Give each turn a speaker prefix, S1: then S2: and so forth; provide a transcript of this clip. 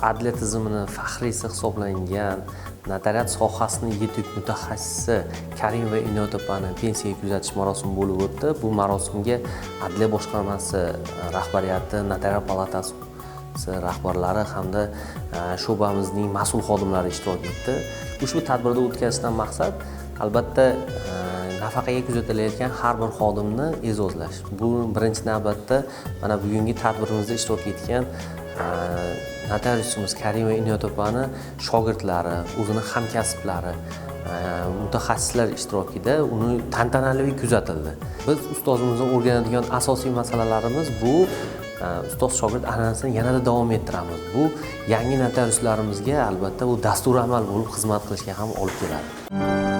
S1: adliya tizimini faxriysi hisoblangan notariat sohasining yetuk mutaxassisi Karimova Inoyat opani pensiyaga kuzatish marosimi bo'lib o'tdi. Bu marosimga Adliya boshqarmasi rahbariyati, Notariat palatasi rahbarlari hamda sho'bamizning mas'ul xodimlari ishtirok etdi. Ushbu tadbirda o'tkazishdan maqsad albatta nafaqaga kuzatilayotgan har bir xodimni e'zozlash. Bu birinchi navbatda mana bugungi tadbirimizda ishtirok etgan notariusimiz Karimova Inoyat opani shogirdlari, o'zini hamkasblari, mutaxassislar ishtirokida uni tantanali kuzatildi. Biz ustozimizdan o'rganadigan asosiy masalalarimiz bu ustoz shogird an'anasini yanada davom ettiramiz. Bu yangi notariuslarimizga albatta bu dasturiy amal bo'lib xizmat qilishga ham olib keladi.